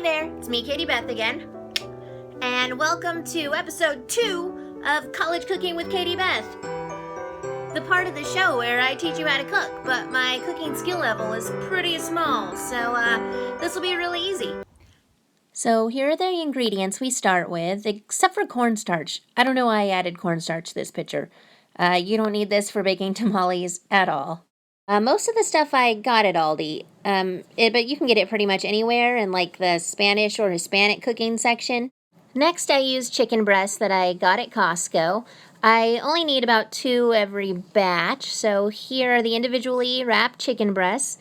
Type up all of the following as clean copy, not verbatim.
there, it's me, Katie-Beth again, and welcome to episode 2 of College Cooking with Katie-Beth, the part of the show where I teach you how to cook, but my cooking skill level is pretty small, so this will be really easy. So here are the ingredients we start with, except for cornstarch. I don't know why I added cornstarch to this picture. You don't need this for baking tamales at all. Most of the stuff I got at Aldi, but you can get it pretty much anywhere in like the Spanish or Hispanic cooking section. Next, I used chicken breasts that I got at Costco. I only need about 2 every batch, so here are the individually wrapped chicken breasts.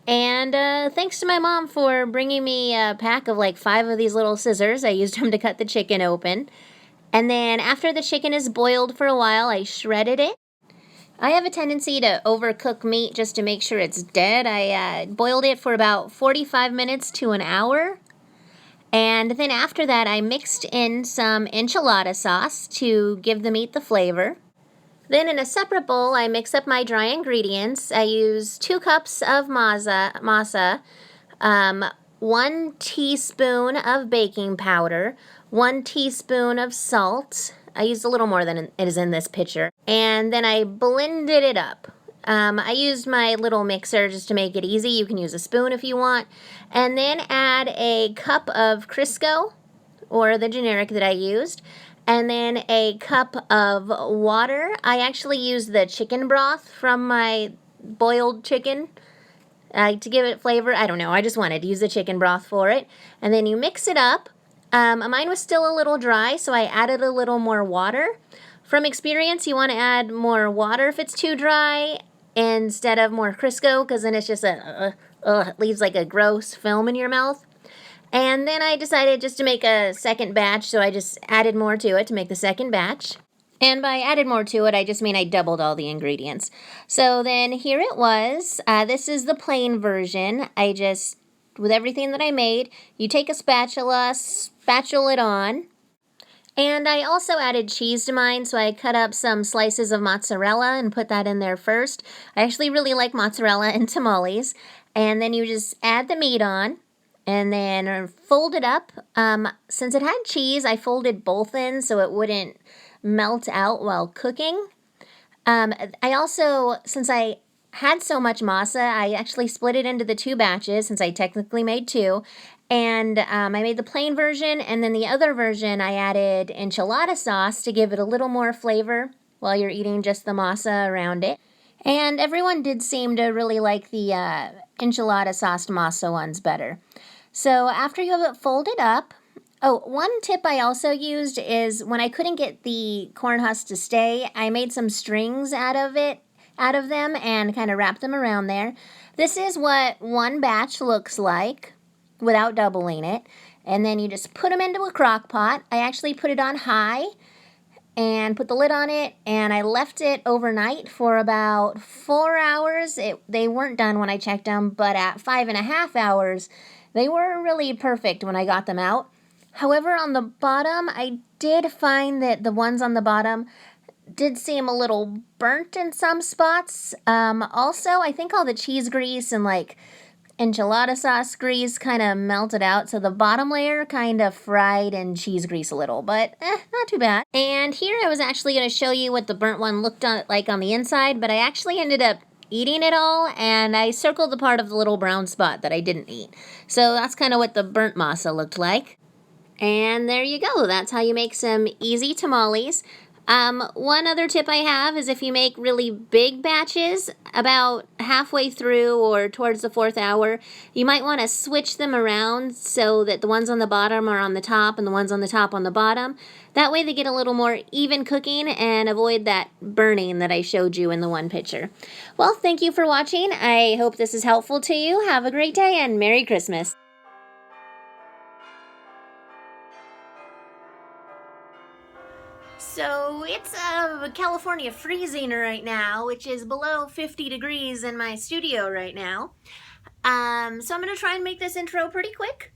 And thanks to my mom for bringing me a pack of like 5 of these little scissors. I used them to cut the chicken open. And then after the chicken is boiled for a while, I shredded it. I have a tendency to overcook meat just to make sure it's dead. I boiled it for about 45 minutes to an hour. And then after that, I mixed in some enchilada sauce to give the meat the flavor. Then in a separate bowl, I mix up my dry ingredients. I use 2 cups of masa, 1 teaspoon of baking powder, 1 teaspoon of salt. I used a little more than it is in this picture. And then I blended it up. I used my little mixer just to make it easy. You can use a spoon if you want. And then add a cup of Crisco, or the generic that I used. And then a cup of water. I actually used the chicken broth from my boiled chicken to give it flavor. I don't know, I just wanted to use the chicken broth for it. And then you mix it up. Mine was still a little dry, so I added a little more water. From experience, you want to add more water if it's too dry instead of more Crisco, because then it's just it leaves like a gross film in your mouth. And then I decided just to make a second batch, so I just added more to it to make the second batch. And by added more to it, I just mean I doubled all the ingredients. So then here it was. This is the plain version. With everything that I made, you take a spatula, spatula it on. And I also added cheese to mine, so I cut up some slices of mozzarella and put that in there first. I actually really like mozzarella in tamales. And then you just add the meat on and then fold it up. Since it had cheese, I folded both in so it wouldn't melt out while cooking. I also, since I had so much masa, I actually split it into the 2 batches, since I technically made 2. And I made the plain version, and then the other version I added enchilada sauce to give it a little more flavor while you're eating just the masa around it. And everyone did seem to really like the enchilada sauced masa ones better. So after you have it folded up, one tip I also used is when I couldn't get the corn husks to stay, I made some strings out of them and kind of wrapped them around there. This is what one batch looks like without doubling it. And then you just put them into a crock pot. I actually put it on high and put the lid on it, and I left it overnight for about 4 hours. They weren't done when I checked them, but at 5.5 hours, they were really perfect when I got them out. However, on the bottom, I did find that the ones on the bottom did seem a little burnt in some spots. Also, I think all the cheese grease and like enchilada sauce grease kind of melted out, so the bottom layer kind of fried in cheese grease a little, but not too bad. And here I was actually going to show you what the burnt one looked like on the inside, but I actually ended up eating it all, and I circled the part of the little brown spot that I didn't eat. So that's kind of what the burnt masa looked like. And there you go. That's how you make some easy tamales. One other tip I have is if you make really big batches, about halfway through or towards the 4th hour, you might want to switch them around so that the ones on the bottom are on the top and the ones on the top on the bottom. That way they get a little more even cooking and avoid that burning that I showed you in the one picture. Well, thank you for watching. I hope this is helpful to you. Have a great day and Merry Christmas. So it's California freezing right now, which is below 50 degrees in my studio right now. So I'm going to try and make this intro pretty quick.